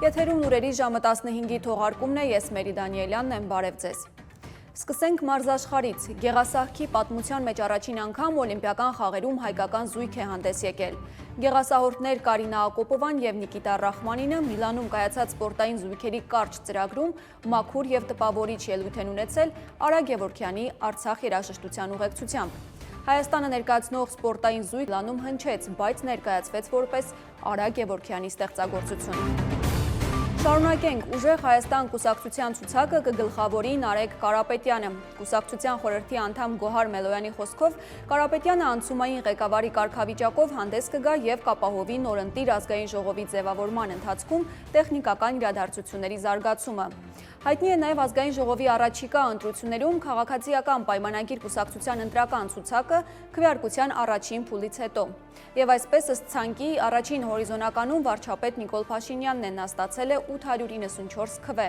Եթերում լուրերի ժամը 15-ի թողարկումն է, ես Մերի Դանիելյանն եմ, բարև ձեզ։ Սկսենք մարզաշխարհից։ Գեղասահքի պատմության մեջ առաջին անգամ օլիմպիական խաղերում հայկական զույգ է հանդես եկել։ Գեղասահորդներ Կարինա Ակոպովան եւ Նիկիտա Ռախմանինը Միլանում կայացած սպորտային զույգերի կարճ ծրագրում մաքուր եւ տպավորիչ ելույթ են ունեցել Արա Գևորգյանի Արցախ երաժշտության ուղեկցությամբ։ Հայաստանը ներկայացնող սպորտային զույգ Միլանում հնչեց, բայց ներկայացվեց որպես Արա Գևորգյանի ստեղծագործություն։ Շարունակենք, ուժեղ Հայաստան կուսակցության ցուցակը կգլխավորի Նարեկ Կարապետյանը։ Կուսակցության խորհրդի անդամ Գոհար Մելոյանի խոսքով Կարապետյանը անցումային ղեկավարի կարգավիճակով հանդես կգա եւ կապահովի նորընտիր ազգային ժողովի ձևավորման ընթացքում տեխնիկական իրադարձությունների զարգացումը։ Հայտնի է նաև ազգային ժողովի առաջիկա ընտրություններում քաղաքացիական պայմանագիր կուսակցության ընտրական ցուցակը քվեարկության առաջին փուլից հետո։ Եվ այսպես ըստ ցանկի առաջին հորիզոնականում վարչապետ Նիկոլ Փաշինյանն է, նա ստացել է 894 քվե։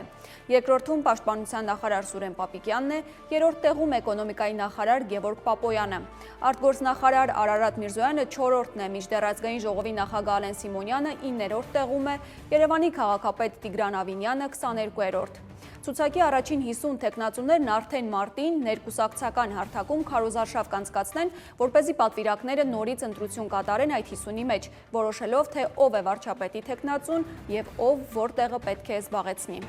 Երկրորդում պաշտպանության նախարար Սուրեն Պապիկյանն է, երրորդ տեղում էկոնոմիկայի նախարար Գևորգ Պապոյանը։ Արտգործնախարար Արարատ Միրզոյանը 4-րդն է, մինչդեռ ազգային ժողովի նախագահ Ալեն Սիմոնյանը 9-րդ տեղում է, Երևանի քաղաքապետ Տիգրան Ավինյանը 22-րդ։ Ցուցակի առաջին 50 թեկնածուներն արդեն մարտին ներկուսակցական հարթակում քարոզարշավ կանցկացնեն, որպեսզի պատվիրակները նորից ընտրություն կատարեն այդ 50-ի մեջ, որոշելով, թե ով է վարչապետի թեկնածուն եւ ով որտեղը պետք է զբաղեցնի։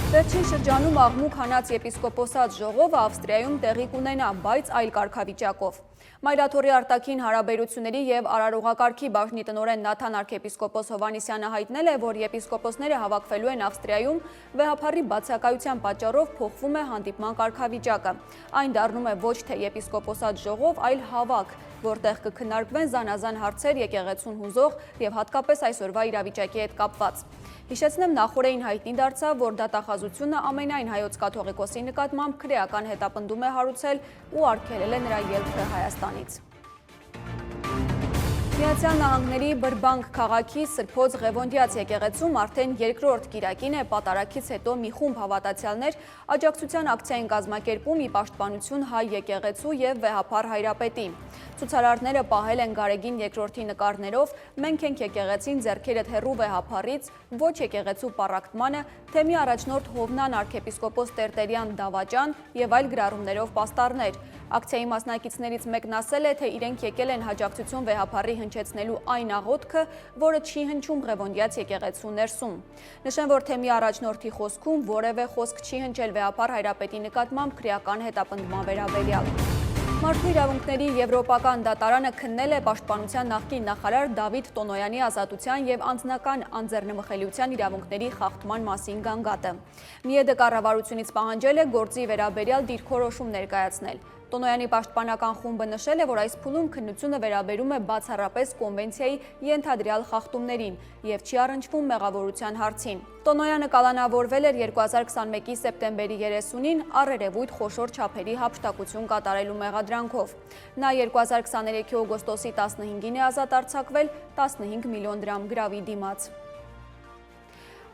Վերջին շրջանում աղմուկ հանած եպիսկոպոսած ժողովը Ավստրիայում տեղի կունենա, բայց այլ կարգավիճակով։ Մայրաթորի արտաքին հարաբերությունների եւ արարողակարգի բաժնի տնօրեն Նաթան arczepiskopos Հովանիսյանը հայտնել է, որ եպիսկոպոսները հավաքվելու են Ավստրիայում, վեհափառի բացակայության պատճառով փոխվում է հանդիպման կարգավիճակը։ Այն դառնում է ոչ թե եպիսկոպոսած ժողով, այլ հավաք, որտեղ կքննարկվեն զանազան հարցեր եկեղեցուն հուզող եւ հատկապես այսօրվա իրավիճակի հետ կապված։ Հիշեցնեմ, նախորդին հայտնի դարձավ, որ դատախազությունը ամենայն հայոց կաթողիկոսի նկատմամբ քրեական հետապնդում է հարուցել ու արգելել է նրա ելքը Հայաստանից։ Միացյալ Նահանգների Բրբանկ քաղաքի Սրբոց Ղևոնդյաց եկեղեցում արդեն երկրորդ կիրակին է պատարագից հետո մի խումբ հավատացյալներ աջակցության ակցիային կազմակերպում ի պաշտպանություն հայ եկեղեցու եւ վեհափառ հայրապետի։ Ցուցարարները պահել են Գարեգին երկրորդի նկարներով «Մենք ենք եկեղեցին, ձեռքերդ հեռու վեհափառից», ոչ եկեղեցու պառակտմանը, թեմի առաջնորդ Հովնան arczepiskopos Տերտերյան դավաճան եւ այլ գրառումներով պաստառներ։ Ակցիայի մասնակիցներից մեկն ասել է, թե իրենք եկել են հաջակցություն վեհափառի հնչեցնելու այն աղոթքը, որը չի հնչում Ղևոնդյաց եկեղեցու ներսում։ Նշեմ, որ թեմի առաջնորդի խոսքում որևէ խոսք չի հնչել վեհափառ հայրապետի նկատմամբ քրեական հետապնդման վերաբերյալ։ Մարդու իրավունքների եվրոպական դատարանը քննել է պաշտպանության նախկին նախարար Դավիթ Տոնոյանի ազատության եւ անձնական անձեռնմխելիության իրավունքների խախտման մասին գանգատը։ Միեդը կառավարությունից պահանջել է գործի վերաբերյալ դիրքորոշում ներկայացնել։ Տոնոյանի պաշտպանական խումբը նշել է, որ այս փուլում քննությունը վերաբերում է բացառապես կոնվենցիայի ենթադրյալ խախտումներին եւ չի առնչվում մեղավորության հարցին։ Տոնոյանը կալանավորվել էր 2021-ի սեպտեմբերի 30-ին առերևույթ խոշոր չափերի հափշտակություն կատարելու մեղադրանքով։ Նա 2023-ի օգոստոսի 15-ին է ազատ արձակվել 15 միլիոն դրամ գրավի դիմաց։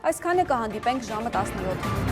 Այսքանը կհանդիպենք ժամը 17-ին։